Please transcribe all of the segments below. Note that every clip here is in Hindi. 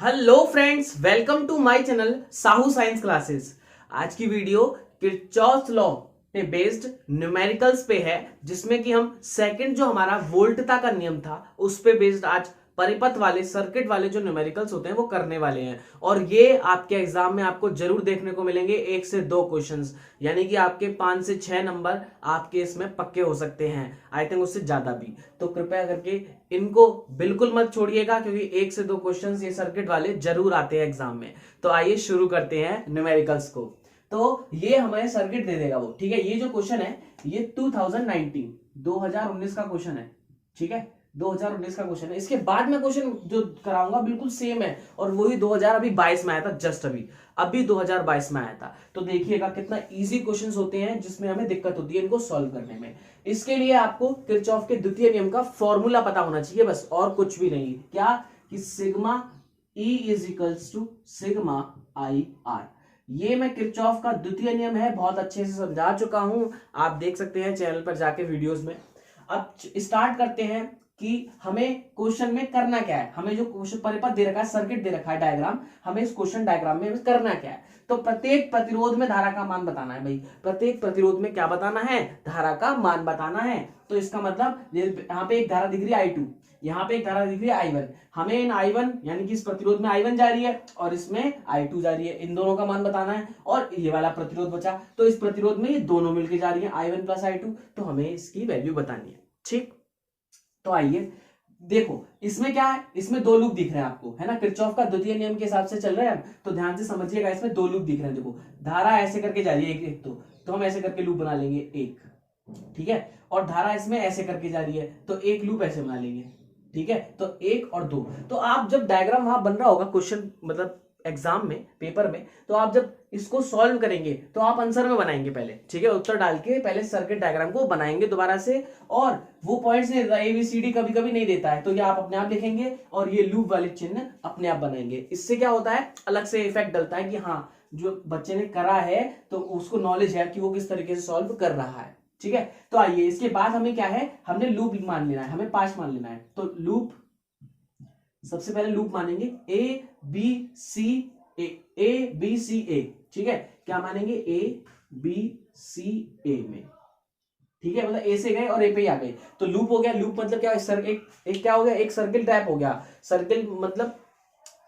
Hello friends, welcome to my channel Sahu science classes. आज की वीडियो किरचॉफ लॉ पे बेस्ड न्यूमेरिकल्स पे है, जिसमें कि हम सेकंड जो हमारा वोल्टता का नियम था उस पे बेस्ड आज परिपथ वाले सर्किट वाले जो न्यूमेरिकल्स होते हैं वो करने वाले हैं। और ये आपके एग्जाम में आपको जरूर देखने को मिलेंगे 1 से 2 क्वेश्चंस, यानी कि आपके 5 से 6 नंबर आपके इसमें पक्के हो सकते हैं, आई थिंक उससे ज्यादा भी। तो कृपया करके इनको बिल्कुल मत छोड़िएगा, क्योंकि 1 से 2 क्वेश्चंस ये सर्किट वाले जरूर आते हैं एग्जाम में। तो आइए शुरू करते हैं न्यूमेरिकल्स को। तो ये हमें सर्किट दे देगा वो, ठीक है। ये जो क्वेश्चन है ये 2019 का क्वेश्चन है, ठीक है। 2019 का क्वेश्चन है। इसके बाद में क्वेश्चन जो कराऊंगा बिल्कुल सेम है, और वही 2022 में आया था, जस्ट अभी अभी 2022 में आया था। तो देखिएगा कितना इजी क्वेश्चंस होते हैं जिसमें हमें दिक्कत होती है इनको सॉल्व करने में। इसके लिए आपको किरचॉफ के द्वितीय नियम का फॉर्मूला पता होना चाहिए, बस, और कुछ भी नहीं। क्या कि sigma E is equals to sigma I R. ये मैं किरचॉफ का द्वितीय नियम है बहुत अच्छे से समझा चुका हूं, आप देख सकते हैं चैनल पर जाके वीडियोस में। अब स्टार्ट करते हैं कि हमें क्वेश्चन में करना क्या है। हमें जो क्वेश्चन परिपथ दे रखा है, सर्किट दे रखा है, डायग्राम, हमें इस क्वेश्चन डायग्राम में करना क्या है। तो प्रत्येक प्रतिरोध में धारा का मान बताना है भाई। प्रत्येक प्रतिरोध में क्या बताना है? धारा का मान बताना है। तो इसका मतलब यहाँ पे एक धारा दिख रही है I2, यहाँ पे एक धारा दिख रही है I1। हमें इन I1 यानी कि इस प्रतिरोध में I1 जा रही है और इसमें I2 जा रही है, इन दोनों का मान बताना है। और ये वाला प्रतिरोध बचा, तो इस प्रतिरोध में ये दोनों मिलकर जा रही है I1 प्लस I2, तो हमें इसकी वैल्यू बतानी है, ठीक। तो आइए देखो, इसमें क्या है, इसमें 2 लूप दिख रहे हैं आपको, है ना। किरचॉफ का द्वितीय नियम के हिसाब से चल रहे हैं, तो ध्यान से समझिएगा। इसमें 2 लूप दिख रहे हैं, देखो धारा ऐसे करके जा रही है, एक तो हम ऐसे करके लूप बना लेंगे एक, ठीक है। और धारा इसमें ऐसे करके जा रही है, तो एक लूप ऐसे बना लेंगे, ठीक है। तो 1 और 2। तो आप जब डायग्राम वहां बन रहा होगा क्वेश्चन, मतलब एग्जाम में, पेपर में, तो आप जब इसको सॉल्व करेंगे तो आप आंसर में बनाएंगे पहले, ठीक है। उत्तर डाल के पहले सर्किट डायग्राम को बनाएंगे दोबारा से, और वो पॉइंट्स नहीं देता, ABCD कभी कभी नहीं देता है, तो ये आप अपने आप लिखेंगे और ये लूप वाले चिन्ह अपने आप बनाएंगे। इससे क्या होता है, अलग से इफेक्ट डलता है कि हाँ, जो बच्चे ने करा है तो उसको नॉलेज है कि वो किस तरीके से सॉल्व कर रहा है, ठीक है। तो आइए, इसके बाद हमें क्या है, हमने लूप मान लेना है, हमें 5 मान लेना है। तो लूप, सबसे पहले लूप मानेंगे A B C A, ठीक है। क्या मानेंगे? A B C A में, ठीक है। मतलब ए से गए और ए पे ही आ गए, तो लूप हो गया। लूप मतलब क्या, एक क्या हो गया, एक सर्किल टाइप हो गया। सर्किल मतलब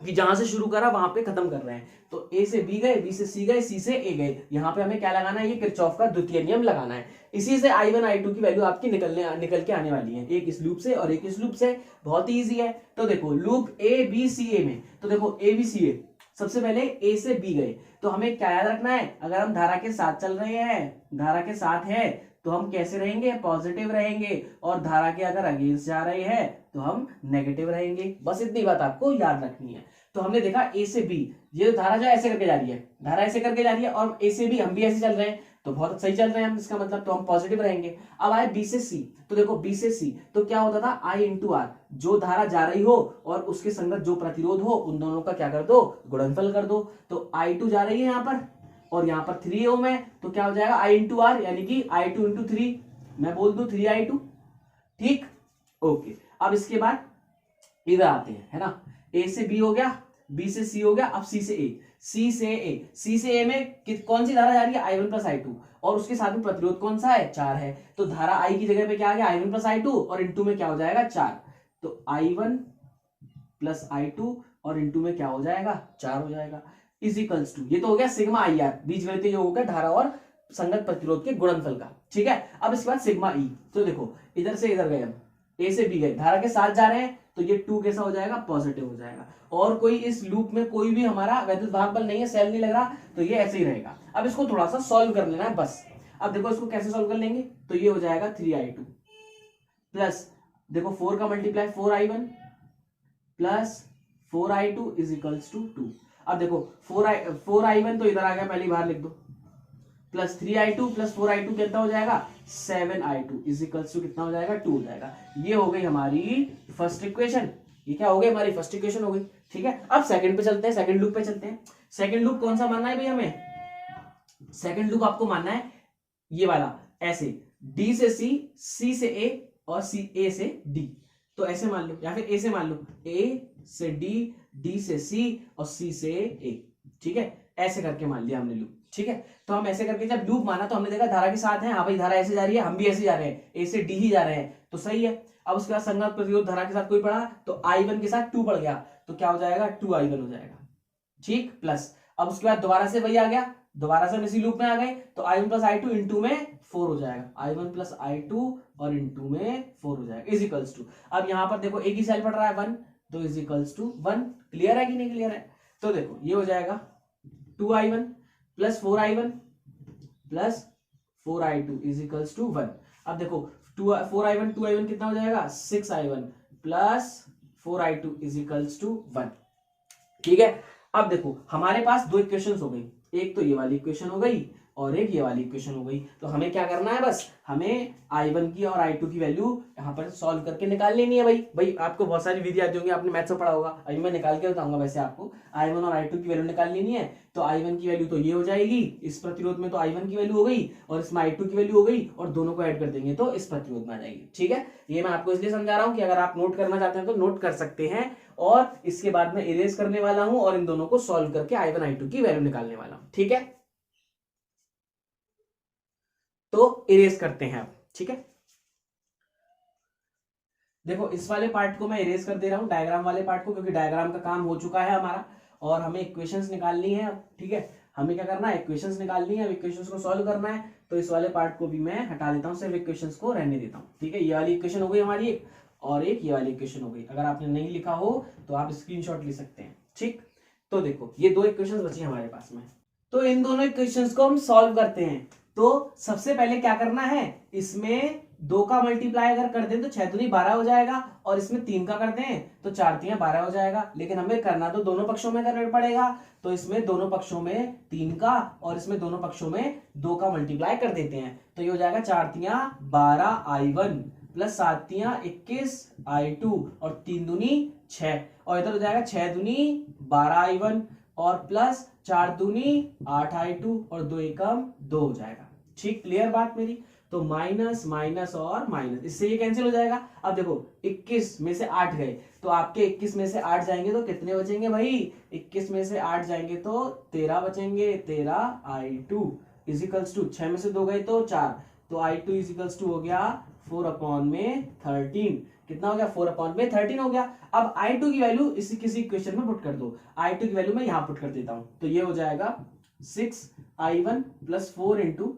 कि जहां से शुरू करा वहां पे खत्म कर रहे हैं। तो ए से बी गए, बी से सी गए, सी से ए गए। यहां पे हमें क्या लगाना है, ये किरचॉफ का द्वितीय नियम लगाना है। इसी से I1 I2 की वैल्यू आपकी निकल के आने वाली है, एक इस लूप से और एक इस लूप से। बहुत ही ईजी है। तो देखो loop A B C A में, तो देखो A B C A, सबसे पहले ए से बी गए, तो हमें क्या याद रखना है, अगर हम धारा के साथ चल रहे हैं, धारा के साथ है, तो हम कैसे रहेंगे, पॉजिटिव रहेंगे। और धारा के अगर अगेंस्ट जा रहे हैं तो हम नेगेटिव रहेंगे। बस इतनी बात आपको याद रखनी है। तो हमने देखा ए से बी, ये धारा जो ऐसे करके जा रही है, धारा ऐसे करके जा रही है, और ए से बी हम भी ऐसे चल रहे हैं, तो बहुत सही चल रहे हैं हम, इसका मतलब तो हम पॉजिटिव रहेंगे। अब आए बी से सी, तो देखो बी से सी तो क्या होता था, I इंटू आर, जो धारा जा रही हो और उसके संगत जो प्रतिरोध हो, उन दोनों का क्या कर दो, गुणनफल कर दो। तो I2 जा रही है यहाँ पर, और यहाँ पर 3 ओम है, तो क्या हो जाएगा, I इंटू आर, यानी कि I2 इंटू 3, मैं बोल दू 3I2, ठीक, ओके। अब इसके बाद इधर आते हैं, है ना। ए से बी हो गया, बी से सी हो गया, अब सी से ए, सी से ए में कौन सी धारा जा रही है, I1 प्लस I2, और उसके साथ में प्रतिरोध कौन सा है, 4 है। तो धारा I की जगह पे क्या आ गया, I1 प्लस I2, और इंटू में क्या हो जाएगा, 4। तो I1 प्लस I2 और इंटू में क्या हो जाएगा, 4 हो जाएगा, इजिकल्स टू, ये तो हो गया सिग्मा आई आर, बीजगणित योग हो गया धारा और संगत प्रतिरोध के गुणनफल का, ठीक है। अब इसके बाद सिग्मा ई, तो देखो इधर से इधर गए हम, ए से बी गए, धारा के साथ जा रहे हैं, तो ये 2 कैसा हो जाएगा, पॉजिटिव हो जाएगा। और कोई इस लूप में कोई भी हमारा वैद्युत भाग बल नहीं है, सेल नहीं लग रहा, तो ये ऐसे ही रहेगा। अब इसको थोड़ा सा सॉल्व कर लेना है बस। अब देखो इसको कैसे सॉल्व कर लेंगे, तो ये हो जाएगा 3I2 प्लस, देखो 4 का multiply 4I1 plus 4I2 is equals to 2। अब देखो 4I1 तो इधर आ गया, पहले बाहर लिख दो, प्लस 3I2 प्लस 4I2 कितना हो जाएगा, 7I2 इज इक्वल्स टू कितना हो जाएगा, 2 हो जाएगा। ये हो गई हमारी फर्स्ट इक्वेशन, ये क्या हो गई, हमारी फर्स्ट इक्वेशन हो गई, ठीक है। अब सेकंड पे चलते हैं, सेकंड लूप पे चलते हैं। सेकंड लूप कौन सा मानना है भाई हमें, सेकंड लूप आपको मानना है ये वाला, ऐसे डी से सी, सी से ए और सी ए से डी। तो ऐसे मान लो, या फिर ए से मान लो, ए से डी, डी से सी और सी से ए, ठीक है, ऐसे करके मान लिया हमने लूप, ठीक है। तो हम ऐसे करके जब लूप माना तो हमने देखा धारा के साथ है, हाँ भाई धारा ऐसे जा रही है, हम भी ऐसे जा रहे हैं, ए से डी ही जा रहे हैं, तो सही है। अब उसके बाद संगत प्रतिरोध धारा के साथ कोई पड़ा तो I1 के साथ 2 पड़ गया, तो क्या हो जाएगा 2I1 हो जाएगा, ठीक, प्लस अब उसके बाद दोबारा से वही आ गया, दोबारा से हम इसी लूप में आ गए, तो I1 प्लस I2 इंटू में 4 हो जाएगा, I1 प्लस I2 और इंटू में 4 हो जाएगा, इज इक्वल्स टू, अब यहां पर देखो एक ही सेल पड़ रहा है 1, तो इज इक्वल्स टू 1, क्लियर है कि नहीं क्लियर है। तो देखो ये हो जाएगा 2I1 plus 4I1 plus 4I2 is equals to 1। अब देखो 4I1 2I1 कितना हो जाएगा 6I1 plus 4I2 is equals to 1, ठीक है। अब देखो हमारे पास दो इक्वेशंस हो गई, एक तो ये वाली इक्वेशन हो गई और एक ये वाली इक्वेशन हो गई, तो हमें क्या करना है, बस हमें I1 की और I2 की वैल्यू यहाँ पर सॉल्व करके निकाल लेनी है। भाई आपको बहुत सारी विधि आती होंगी, आपने मैथ्स में पढ़ा होगा, अभी मैं निकाल के बताऊंगा। वैसे आपको I1 और I2 की वैल्यू निकाल लेनी है, तो I1 की वैल्यू तो ये हो जाएगी, इस प्रतिरोध में तो I1 की वैल्यू हो गई और इसमें I2 की वैल्यू हो गई, और दोनों को ऐड कर देंगे तो इस प्रतिरोध में आ जाएगी, ठीक है। ये मैं आपको इसलिए समझा रहा हूँ कि अगर आप नोट करना चाहते हैं तो नोट कर सकते हैं, और इसके बाद में इरेज करने वाला हूं और इन दोनों को सॉल्व करके I1 I2 की वैल्यू निकालने वाला हूं, ठीक है। तो इरेज करते हैं अब, ठीक है। देखो इस वाले पार्ट को मैं इरेज कर दे रहा हूं, डायग्राम वाले पार्ट को, क्योंकि डायग्राम का काम हो चुका है हमारा और हमें इक्वेशंस निकालनी है, ठीक है। हमें क्या करना है, इक्वेशंस निकालनी है, इक्वेशंस को सॉल्व करना है, तो इस वाले पार्ट को भी मैं हटा देता हूं, सिर्फ इक्वेशंस को रहने देता हूं, ठीक है। ये वाली इक्वेशन हो गई हमारी एक, और एक ये वाली इक्वेशन हो गई। अगर आपने नहीं लिखा हो तो आप स्क्रीनशॉट ले सकते हैं, ठीक। तो देखो ये दो इक्वेशंस बची हमारे पास में, तो इन दोनों इक्वेशंस को हम सॉल्व करते हैं। तो सबसे पहले क्या करना है, इसमें 2 का मल्टीप्लाई अगर कर दें तो 6 दूनी 12 हो जाएगा, और इसमें 3 का करते हैं तो 4 3 12 हो जाएगा, लेकिन हमें करना तो दोनों पक्षों में करना पड़ेगा, तो इसमें दोनों पक्षों में 3 का और इसमें दोनों पक्षों में 2 का मल्टीप्लाई कर देते हैं, तो ये हो जाएगा 4 3 12 I1 प्लस 7 3 21 I2 और 3 दूनी 6, और इधर हो जाएगा 6 दूनी 12 I1 और प्लस 4 दूनी 8 I2 और 2 एकम 2 हो जाएगा, ठीक, क्लियर बात मेरी। तो माइनस माइनस और माइनस, इससे ये कैंसिल हो जाएगा। अब देखो 21 में से 8 गए, तो आपके 21 में से 8 जाएंगे तो कितने बचेंगे भाई, 21 में से 8 जाएंगे तो 13 बचेंगे, 13 I2 इज इक्वल्स टू 6 में से 2 गए तो 4, तो I2 इज इक्वल्स टू हो गया 4/13, कितना हो गया 4/13 हो गया। अब I2 की वैल्यू इसी किसी इक्वेशन में पुट कर दो, I2 की वैल्यू मैं यहां पुट कर देता हूं, तो ये हो जाएगा 6I1 plus 4 into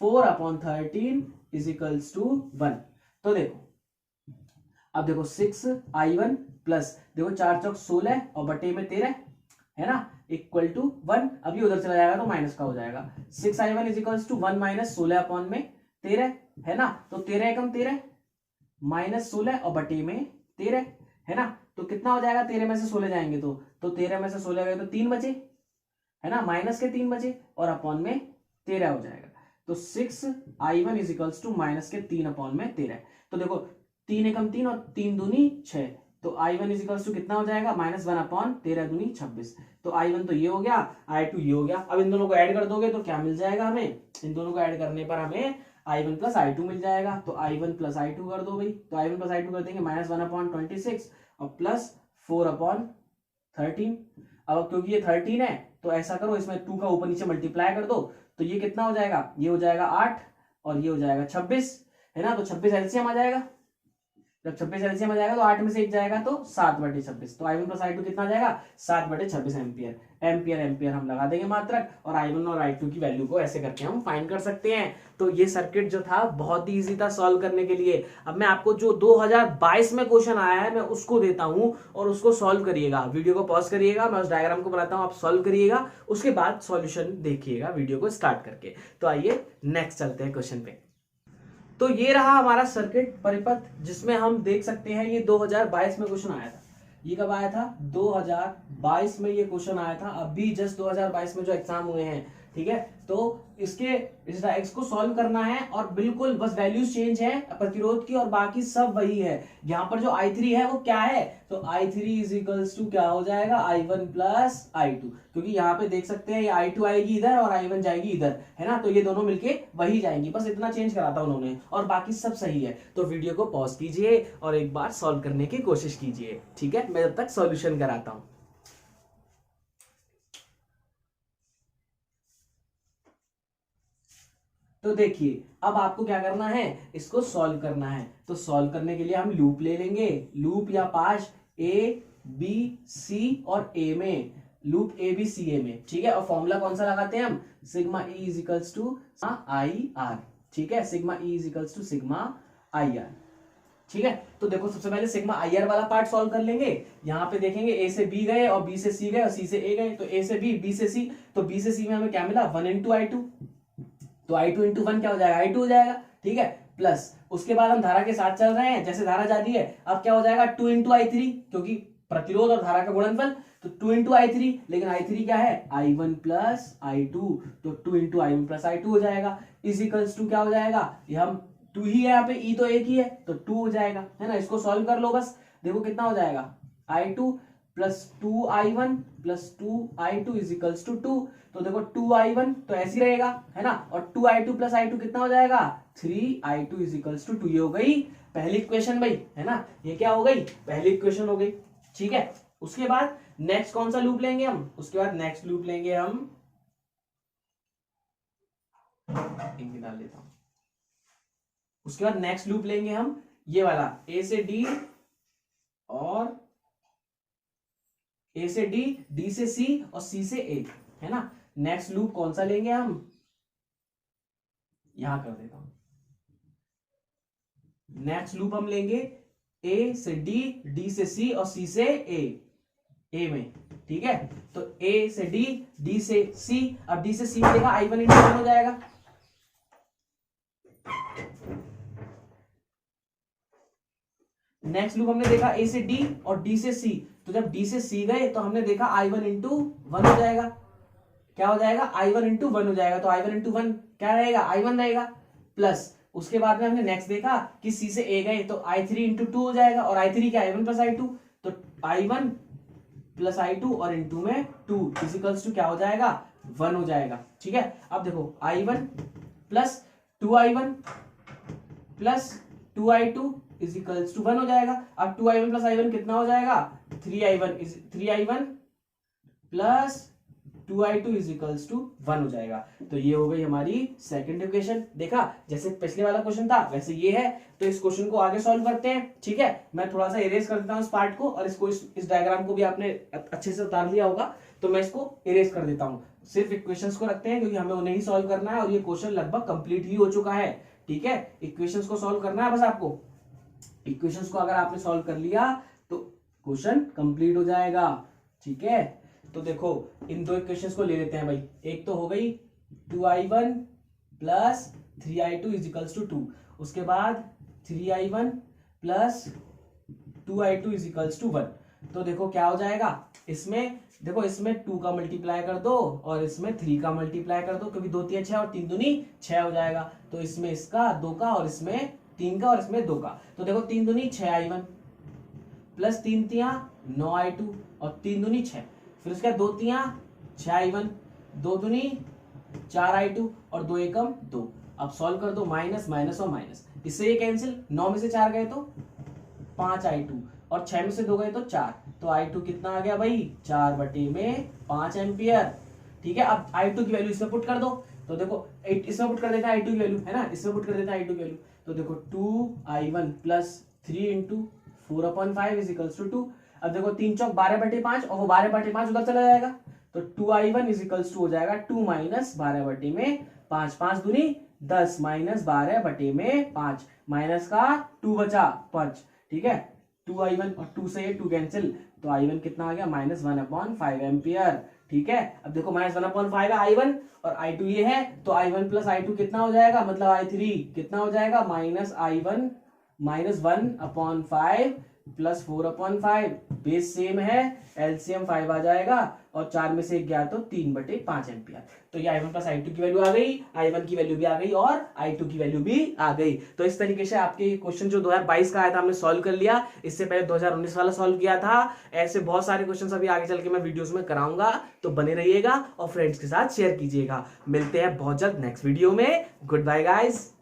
4/13 is equals to 1। तो देखो अब देखो 6I1 प्लस देखो 4 चौक 16 और बटे में 13 है ना, इक्वल टू 1, अभी उधर चला जाएगा तो माइनस का हो जाएगा, 6I1 is equals to 1 minus 16/13 है ना, तो 13 एकम 13 माइनस 16 और बटे में 13 है ना, तो कितना हो जाएगा, 13 में से 16 जाएंगे तो 13 में से 16 गए तो 3 बचे है ना, माइनस के 3 बचे और अपॉन में 13 हो जाएगा, तो 6I1 is equals to minus के 3/13। तो देखो 3 एकम 3 और 3 दूनी 6, तो I1 इज इक्वल्स टू कितना हो जाएगा -1/13 दूनी 26, तो I1 तो ये हो गया, I2 ये हो गया। अब इन दोनों को ऐड कर दोगे तो क्या मिल जाएगा हमें, इन दोनों को ऐड करने पर हमें I1 प्लस I2 मिल जाएगा, तो I1 प्लस I2 कर दो भाई, तो I1 प्लस I2 कर देंगे -1/26 और प्लस 4/13। अब क्योंकि ये 13 है तो ऐसा करो इसमें 2 का ऊपर नीचे मल्टीप्लाई कर दो, तो ये कितना हो जाएगा, ये हो जाएगा 8 और ये हो जाएगा 26 है ना, तो 26 एलसीएम आ जाएगा, जब 26 एलसीएम आ जाएगा तो 8 में से 1 जाएगा तो 7/26, तो I1 प्लस I2 कितना आ जाएगा 7/26 एम्पियर, एम्पियर एम्पियर हम लगा देंगे मात्रक, और I1 और I2 की वैल्यू को ऐसे करके हम फाइंड कर सकते हैं। तो ये सर्किट जो था बहुत ही इजी था सॉल्व करने के लिए। अब मैं आपको जो 2022 में क्वेश्चन आया है मैं उसको देता हूं और उसको सॉल्व करिएगा, वीडियो को पॉज करिएगा, मैं उस डायग्राम को बनाता हूं, आप सॉल्व करिएगा, उसके बाद सॉल्यूशन देखिएगा वीडियो को स्टार्ट करके। तो आइए नेक्स्ट चलते हैं क्वेश्चन पे। तो ये रहा हमारा सर्किट परिपथ, जिसमें हम देख सकते हैं ये 2022 में क्वेश्चन आया था। ये कब आया था 2022 में ये क्वेश्चन आया था, अभी जस्ट 2022 में जो एग्जाम हुए हैं ठीक है, तो इसके इसको सॉल्व करना है और बिल्कुल बस वैल्यूज चेंज है प्रतिरोध की और बाकी सब वही है। यहाँ पर जो I3 है वो क्या है, तो I3 इज इक्वल्स टू क्या हो जाएगा, I1 प्लस I2, क्योंकि यहाँ पे देख सकते हैं ये I2 आएगी इधर और I1 जाएगी इधर, है ना, तो ये दोनों मिलके वही जाएंगी, बस इतना चेंज करा था उन्होंने और बाकी सब सही है। तो वीडियो को पॉज कीजिए और एक बार सॉल्व करने की कोशिश कीजिए, ठीक है, मैं जब तक सॉल्यूशन कराता हूं। तो देखिए अब आपको क्या करना है, इसको सॉल्व करना है। तो सॉल्व करने के लिए हम लूप ले लेंगे, लूप या पाश ए बी सी और ए में, लूप ए बी सी ए में, ठीक है। और फॉर्मूला कौन सा लगाते हैं हम, sigma E is equals to I R, ठीक है, sigma E is equals to sigma I R, ठीक है। तो देखो सबसे पहले सिग्मा आई आर वाला पार्ट सॉल्व कर लेंगे। यहाँ पे देखेंगे ए से बी गए और बी से सी गए और सी से ए गए, तो ए से बी से सी, तो बी से सी में हमें क्या मिला, 1 इंटू I2, तो I2 इंटू 1 क्या हो जाएगा, I2 हो जाएगा, ठीक है। प्लस उसके बाद हम धारा के साथ चल रहे हैं, जैसे धारा जा रही है अब क्या हो जाएगा 2 इंटू I3, क्योंकि प्रतिरोध और धारा का गुणनफल, तो 2 इंटू I3, लेकिन I3 क्या है I1 प्लस I2, तो 2 इंटू I1 प्लस I2 हो जाएगा, इज इक्वल्स टू क्या हो जाएगा, ये हम 2 ही है यहाँ पे, ई तो एक ही है तो 2 हो जाएगा, है ना। इसको सॉल्व कर लो बस, देखो कितना हो जाएगा, I2 plus 2I1 plus 2I2 is equals to 2, तो देखो 2I1 तो ऐसे ही रहेगा, है ना, और 2I2 प्लस I2 कितना हो जाएगा, 3I2 इज इक्वल्स टू 2। ये हो गई पहली इक्वेशन भाई, है ना, ये क्या हो गई, पहली इक्वेशन हो गई, ठीक है। उसके बाद नेक्स्ट कौन सा लूप लेंगे हम, उसके बाद नेक्स्ट लूप लेंगे हम, डाल लेता हूं, उसके बाद नेक्स्ट लूप लेंगे हम ये वाला ए से डी और ए से डी, डी से सी और सी से ए, है ना। नेक्स्ट लूप कौन सा लेंगे हम, यहां कर देता हूं, नेक्स्ट लूप हम लेंगे ए से डी, डी से सी और सी से ए में, ठीक है। तो ए से डी, डी से सी, अब डी से सी मिलेगा I1 इंटू 1 हो जाएगा, नेक्स्ट लूप हमने देखा ए से डी और डी से सी, तो जब डी से सी गए तो हमने देखा I1 इंटू 1 हो जाएगा, क्या हो जाएगा I1 इंटू 1 हो जाएगा, तो I1 इंटू 1 क्या रहेगा, I1 रहेगा, प्लस उसके बाद में हमने नेक्स्ट देखा कि सी से ए गए तो I3 इंटू 2 हो जाएगा, और I3 क्या I1 प्लस I2, तो I1 प्लस I2 और इंटू में 2 इजिकल्स टू क्या हो जाएगा, 1 हो जाएगा, ठीक है। अब देखो I1 plus 2I1 plus 2I2 is equals to 1 हो जाएगा। अब 2I1 प्लस I1 कितना हो जाएगा, 3I1 plus 2I2 is equals to 1 हो जाएगा। तो ये हो गई हमारी सेकंड इक्वेशन। देखा जैसे पिछले वाला क्वेश्चन था वैसे ये है, तो इस क्वेश्चन को आगे सॉल्व करते हैं, ठीक है। मैं थोड़ा सा इरेज कर देता हूँ इस पार्ट को, और इसको इस डायग्राम को भी आपने अच्छे से उतार लिया होगा, तो मैं इसको इरेज कर देता हूँ। सिर्फ इक्वेशंस को रखते हैं क्योंकि हमें उन्हें ही सॉल्व करना है, और ये क्वेश्चन लगभग कंप्लीट ही हो चुका है, ठीक है। इक्वेशंस को सॉल्व करना है बस आपको, इक्वेशंस को अगर आपने सॉल्व कर लिया तो क्वेश्चन कंप्लीट हो जाएगा, ठीक है। तो देखो इन दो इक्वेशंस को ले लेते हैं भाई, एक तो हो गई 2I1 plus 3I2 is equals to 2, उसके बाद 3I1 plus 2I2 is equals to 1। तो देखो क्या हो जाएगा, इसमें देखो इसमें 2 का मल्टीप्लाई कर दो और इसमें 3 का मल्टीप्लाई कर दो, क्योंकि 2 3 6 और 3 दूनी 6 हो जाएगा, तो इसमें इसका 2 का और इसमें 3 का और इसमें 2 का, तो देखो 3 दूनी 6I1 प्लस 3 तियां 9I2 और 3 दूनी 6, फिर उसके 2 तियां 6I1, 2 दूनी 4I2 और 2 एकम 2। अब सॉल्व कर दो, माइनस माइनस और माइनस, इससे ये कैंसिल, 9 में से 4 गए तो 5I2 और 6 में से 2 गए तो 4, तो I2 कितना आ गया भाई 4/5 एम्पियर, ठीक है। अब I2 की वैल्यू इसमें पुट कर दो, तो देखो इसमें पुट कर देता है I2 की वैल्यू, है ना, इसमें पुट कर देता है I2 की वैल्यू, तो देखो 2I1 plus 3 into 4/5 is equals to 2। अब देखो 3 चौक 12/5 और वो 12/5 उधर चला जाएगा, तो 2I1 इज इक्वल्स टू हो जाएगा 2 माइनस 12/5, 5 दूनी 10 माइनस 12/5, माइनस का 2 बचा 5, ठीक है। 2I1 और 2 से 2 कैंसिल, तो I1 कितना आ गया -1/5 एम्पियर, ठीक है। अब देखो -1/5 है I1 और I2 ये है, तो I1 प्लस I2 कितना हो जाएगा, मतलब I3 कितना हो जाएगा -I1 -1/5 प्लस 4/5, बेस सेम है, एलसीएम 5 आ जाएगा और 4 में से 1 गया तो 3/5 एम्पियर। तो ये I1 प्लस I2 की वैल्यू आ गई, I1 की वैल्यू भी आ गई और I2 की वैल्यू भी आ गई। तो इस तरीके से आपके क्वेश्चन जो 2022 का आया था हमने सॉल्व कर लिया। इससे पहले 2019 वाला सॉल्व किया था। ऐसे बहुत सारे क्वेश्चन अभी आगे चल के मैं वीडियोस में कराऊंगा, तो बने रहिएगा और फ्रेंड्स के साथ शेयर कीजिएगा। मिलते हैं बहुत जल्द नेक्स्ट वीडियो में। Good bye guys.